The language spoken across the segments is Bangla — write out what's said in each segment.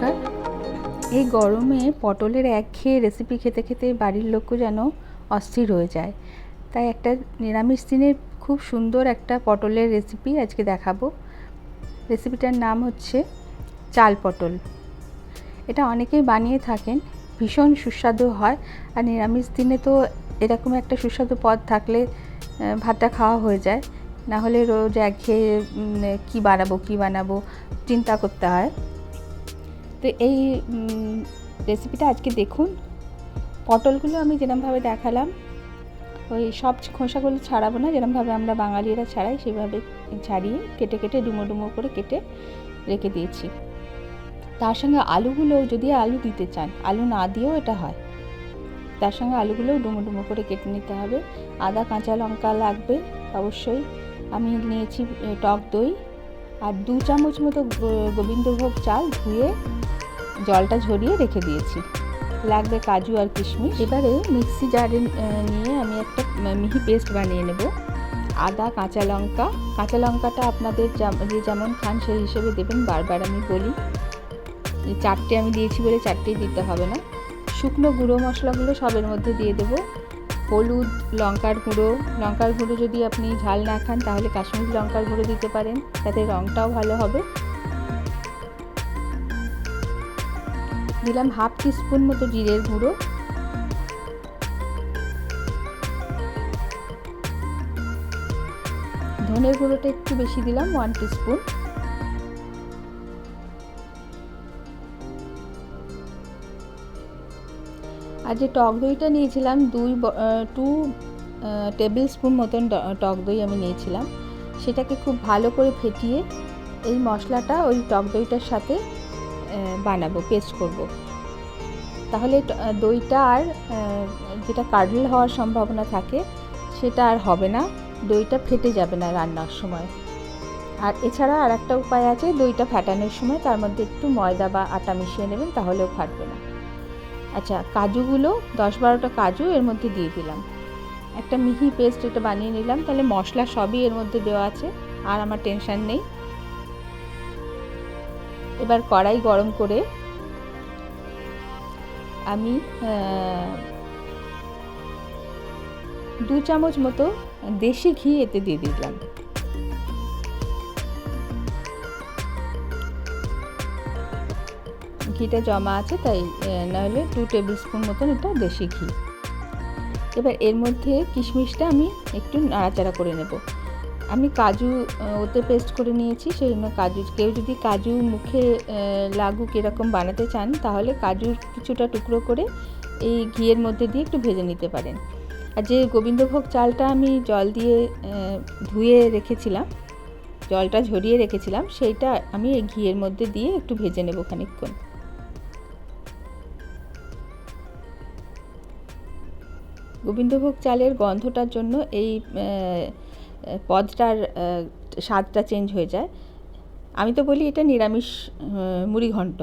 নমস্কার। এই গরমে পটলের একঘেয়ে রেসিপি খেতে খেতে বাড়ির লোকও যেন অস্থির হয়ে যায়, তাই একটা নিরামিষ দিনের খুব সুন্দর একটা পটলের রেসিপি আজকে দেখাবো। রেসিপিটার নাম হচ্ছে চাল পটল। এটা অনেকেই বানিয়ে থাকেন, ভীষণ সুস্বাদু হয়। আর নিরামিষ দিনে তো এরকম একটা সুস্বাদু পদ থাকলে ভাতটা খাওয়া হয়ে যায়, না হলে রোজ একঘেয়ে কী বানাবো চিন্তা করতে হয়। তো এই রেসিপিটা আজকে দেখুন। পটলগুলো আমি যেরকমভাবে দেখালাম, ওই সব খোসাগুলো ছাড়াবো না, যেরকমভাবে আমরা বাঙালিরা ছাড়াই সেভাবে ছাড়িয়ে কেটে কেটে ডুমো ডুমো করে কেটে রেখে দিয়েছি। তার সঙ্গে আলুগুলো, যদি আলু দিতে চান, আলু না দিয়েও এটা হয়, তার সঙ্গে আলুগুলোও ডুমো ডুমো করে কেটে নিতে হবে। আদা কাঁচা লঙ্কা লাগবে অবশ্যই। আমি নিয়েছি টক দই আর 2 চামচ মতো গোবিন্দভোগ চাল ধুয়ে জলটা ঝরিয়ে রেখে দিয়েছি। লাগবে কাজু আর কিশমিশ। এবারে মিক্সি জারে নিয়ে আমি একটা মিহি পেস্ট বানিয়ে নেব। আদা কাঁচা লঙ্কাটা আপনাদের যে যেমন খান সেই হিসেবে দেবেন। বারবার আমি বলি, 4টে আমি দিয়েছি বলে 4টেই দিতে হবে না। শুকনো গুঁড়ো মশলাগুলো সবের মধ্যে দিয়ে দেবো। হলুদ, লঙ্কার গুঁড়ো যদি আপনি ঝাল না খান তাহলে কাশ্মীরি লঙ্কার গুঁড়ো দিতে পারেন, তাতে রঙটাও ভালো হবে। দিলাম হাফ টিস্পুন মতো জিরের গুঁড়ো, ধনের গুঁড়োটা একটু বেশি দিলাম 1 টিস্পুন। আর যে টক দইটা নিয়েছিলাম 2 টেবিল স্পুন মতন টক দই আমি নিয়েছিলাম, সেটাকে খুব ভালো করে ফেটিয়ে এই মশলাটা ওই টক দইটার সাথে বানাবো, পেস্ট করব। তাহলে দইটা আর যেটা কার্ডেল হওয়ার সম্ভাবনা থাকে সেটা আর হবে না, দইটা ফেটে যাবে না রান্নার সময়। আর এছাড়া আর একটা উপায় আছে, দইটা ফেটানোর সময় তার মধ্যে একটু ময়দা বা আটা মিশিয়ে নেবেন, তাহলেও ফাটবে না। আচ্ছা, কাজুগুলো 10-12টা কাজু এর মধ্যে দিয়ে দিলাম। একটা মিহি পেস্ট এটা বানিয়ে নিলাম, তাহলে মশলা সবই এর মধ্যে দেওয়া আছে, আর আমার টেনশন নেই। এবার কড়াই গরম করে আমি 2 চামচ মতো দেশি ঘি এতে দিয়ে দিলাম। ঘিটা জমা আছে তাই, নাহলে 2 টেবিল স্পুন মতন এটা দেশি ঘি। এবার এর মধ্যে কিশমিশটা আমি একটু নাড়াচাড়া করে নেব। আমি কাজু ওতে পেস্ট করে নিয়েছি, সেই জন্য কেউ যদি কাজু মুখে লাগুক এরকম বানাতে চান, তাহলে কাজুর কিছুটা টুকরো করে এই ঘিয়ের মধ্যে দিয়ে একটু ভেজে নিতে পারেন। আর যে গোবিন্দভোগ চালটা আমি জল দিয়ে ধুয়ে রেখেছিলাম, জলটা ঝরিয়ে রেখেছিলাম, সেইটা আমি এই ঘিয়ের মধ্যে দিয়ে একটু ভেজে নেব খানিকক্ষণ। গোবিন্দভোগ চালের গন্ধটার জন্য এই পদটার স্বাদটা চেঞ্জ হয়ে যায়। আমি তো বলি এটা নিরামিষ মুড়িঘণ্ট,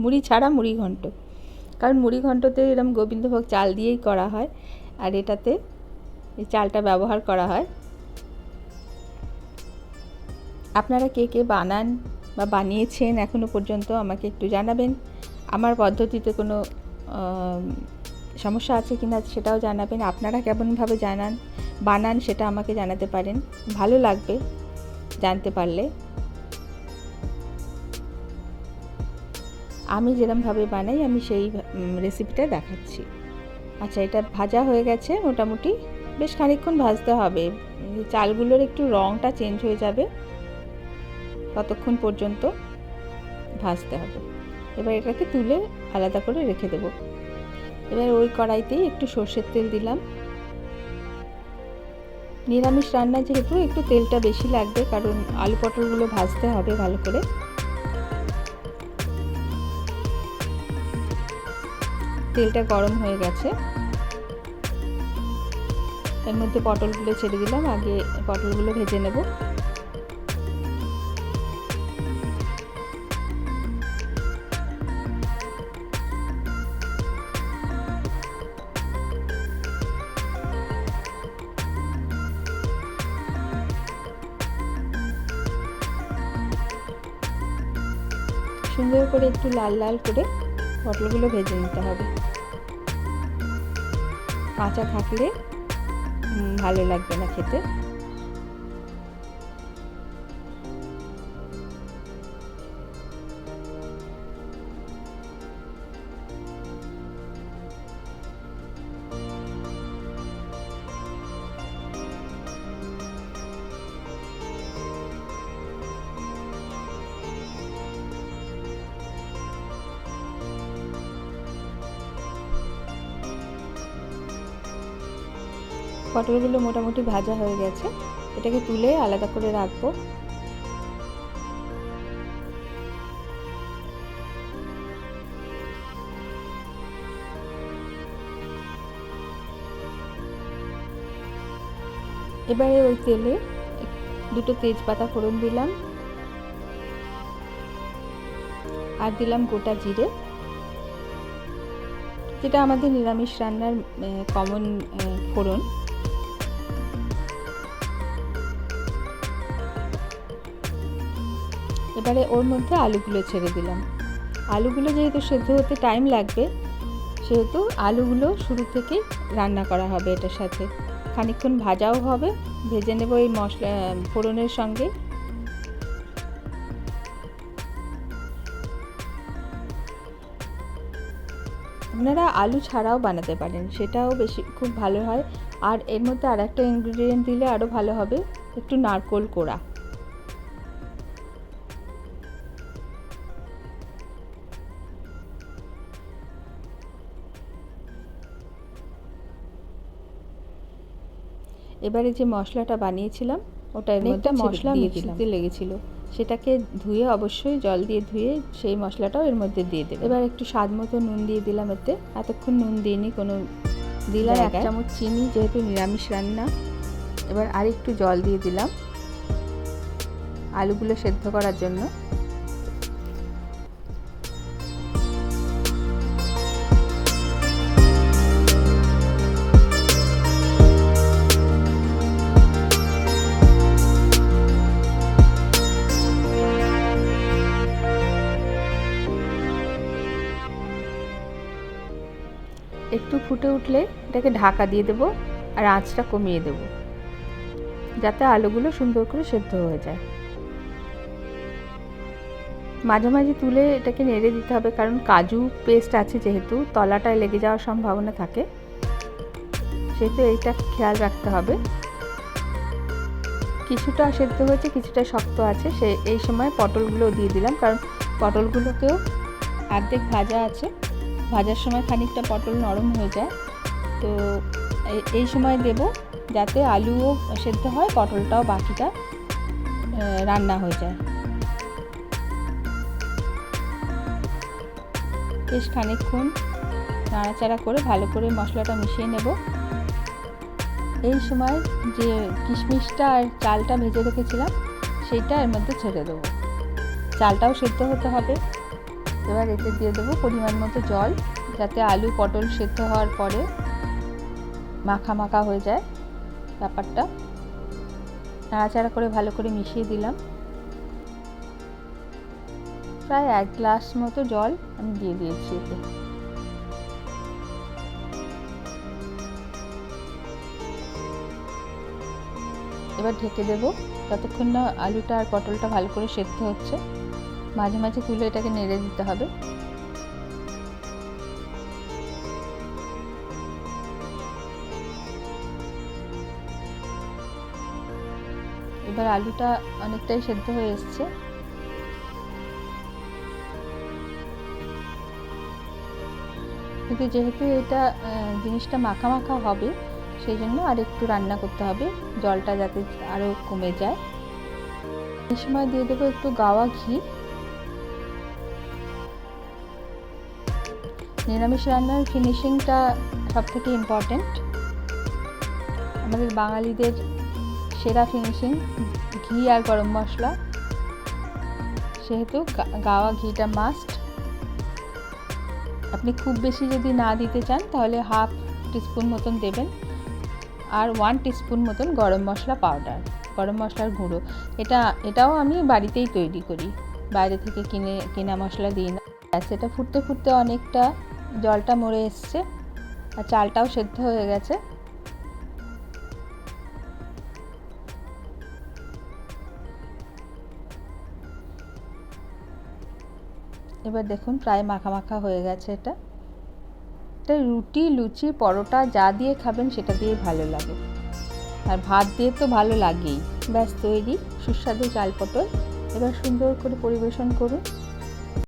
মুড়ি ছাড়া মুড়িঘণ্ট, কারণ মুড়িঘণ্টতে এরকম গোবিন্দভোগ চাল দিয়েই করা হয়, আর এটাতে এই চালটা ব্যবহার করা হয়। আপনারা কে কে বানান বা বানিয়েছেন এখনো পর্যন্ত আমাকে একটু জানাবেন। আমার পদ্ধতিতে কোনো সমস্যা আছে কিনা সেটাও জানাবেন। আপনারা কেমনভাবে বানান সেটা আমাকে জানাতে পারেন, ভালো লাগবে জানতে পারলে। আমি যেরকমভাবে বানাই আমি সেই রেসিপিটা দেখাচ্ছি। আচ্ছা, এটা ভাজা হয়ে গেছে, মোটামুটি বেশ খানিকক্ষণ ভাজতে হবে। চালগুলোর একটু রঙটা চেঞ্জ হয়ে যাবে, ততক্ষণ পর্যন্ত ভাজতে হবে। এবার এটাকে তুলে আলাদা করে রেখে দেব। এবার ওই কড়াইতেই একটু সর্ষের তেল দিলাম। নিরামিষ রান্না যেহেতু একটু তেলটা বেশি লাগবে, কারণ আলু পটলগুলো ভাজতে হবে ভালো করে। তেলটা গরম হয়ে গেছে, এর মধ্যে পটলগুলো ছেড়ে দিলাম। আগে পটলগুলো ভেজে নেব। সুন্দর করে একটু লাল লাল করে পটলগুলো ভেজে নিতে হবে। কাঁচা থাকলে ভালো লাগবে না খেতে। পটলগুলো মোটামুটি ভাজা হয়ে গেছে, এটাকে তুলে আলাদা করে রাখবো। এবারে ওই তেলে দুটো তেজপাতা ফোড়ন দিলাম, আর দিলাম গোটা জিরে, যেটা আমাদের নিরামিষ রান্নার কমন ফোড়ন। এবারে ওর মধ্যে আলুগুলো ছেড়ে দিলাম। আলুগুলো যেহেতু সেদ্ধ হতে টাইম লাগবে, সেহেতু আলুগুলো শুরু থেকেই রান্না করা হবে এটার সাথে। খানিকক্ষণ ভাজাও হবে, ভেজে নেব এই মশলা ফোড়নের সঙ্গে। আপনারা আলু ছাড়াও বানাতে পারেন, সেটাও বেশি খুব ভালো হয়। আর এর মধ্যে আর একটা ইনগ্রেডিয়েন্ট দিলে আরও ভালো হবে, একটু নারকেল কোড়া। এবারে যে মশলাটা বানিয়েছিলাম ওটা এর মধ্যে মশলা মিক্সিতে লেগেছিল, সেটাকে ধুয়ে অবশ্যই জল দিয়ে ধুয়ে সেই মশলাটাও এর মধ্যে দিয়ে দেবে। এবার একটু স্বাদ মতো নুন দিয়ে দিলাম এতে, এতক্ষণ নুন দিইনি কোনো, দিলাম 1 চামচ চিনি যেহেতু নিরামিষ রান্না। এবার আর একটু জল দিয়ে দিলাম আলুগুলো সেদ্ধ করার জন্য। একটু ফুটে উঠলে এটাকে ঢাকা দিয়ে দেব, আর আঁচটা কমিয়ে দেব যাতে আলুগুলো সুন্দর করে সেদ্ধ হয়ে যায়। মাঝে মাঝে তুলে এটাকে নেড়ে দিতে হবে, কারণ কাজু পেস্ট আছে যেহেতু তলাটায় লেগে যাওয়ার সম্ভাবনা থাকে, সেহেতু এইটা খেয়াল রাখতে হবে। কিছুটা সেদ্ধ হয়েছে, কিছুটা শক্ত আছে, এই সময় পটলগুলো দিয়ে দিলাম, কারণ পটলগুলোকেও অর্ধেক ভাজা আছে, ভাজার সময় খানিকটা পটল নরম হয়ে যায়। তো এই সময় দেব যাতে আলুও সেদ্ধ হয়, পটলটাও বাকিটা রান্না হয়ে যায়। বেশ খানিকক্ষণ নাড়াচাড়া করে ভালো করে মশলাটা মিশিয়ে নেব। এই সময় যে কিশমিশটা আর চালটা ভেজে রেখেছিলাম সেটা এর মধ্যে ছেড়ে দেবো। চালটাও সেদ্ধ হতে হবে। এবার এতে দিয়ে দেবো পরিমাণ মতো জল, যাতে আলু পটল সেদ্ধ হওয়ার পরে মাখা মাখা হয়ে যায় ব্যাপারটা। নাড়াচাড়া করে ভালো করে মিশিয়ে দিলাম। প্রায় 1 গ্লাস মতো জল আমি দিয়ে দিয়েছি এতে। এবার ঢেকে দেব যতক্ষণ না আলুটা আর পটলটা ভালো করে সেদ্ধ হচ্ছে। মাঝে মাঝে তুলে এটাকে নেড়ে দিতে হবে। এবার আলুটা অনেকটাই সেদ্ধ হয়ে এসছে। কিন্তু যেহেতু এটা জিনিসটা মাখা মাখা হবে, সেই জন্য আর একটু রান্না করতে হবে, জলটা যাতে আরও কমে যায়। এই সময় দিয়ে দেবো একটু গাওয়া ঘি। নিরামিষ রান্নার ফিনিশিংটা সবথেকে ইম্পর্ট্যান্ট। আমাদের বাঙালিদের সেরা ফিনিশিং ঘি আর গরম মশলা, সেহেতু গাওয়া ঘিটা মাস্ট। আপনি খুব বেশি যদি না দিতে চান তাহলে হাফ টিস্পুন মতন দেবেন। আর 1 টিস্পুন মতন গরম মশলা পাউডার, গরম মশলার গুঁড়ো। এটাও আমি বাড়িতেই তৈরি করি। বাইরে থেকে কেনা মশলা দিই না। সেটা ফুটতে ফুটতে অনেকটা জলটা মরে এসছে আর চালটাও সেদ্ধ হয়ে গেছে। এবার দেখুন প্রায় মাখা মাখা হয়ে গেছে। এটা রুটি, লুচি, পরোটা যা দিয়ে খাবেন সেটা দিয়ে ভালো লাগে, আর ভাত দিয়ে তো ভালো লাগেই। ব্যাস তৈরি সুস্বাদু চাল পটল। এবার সুন্দর করে পরিবেশন করুন।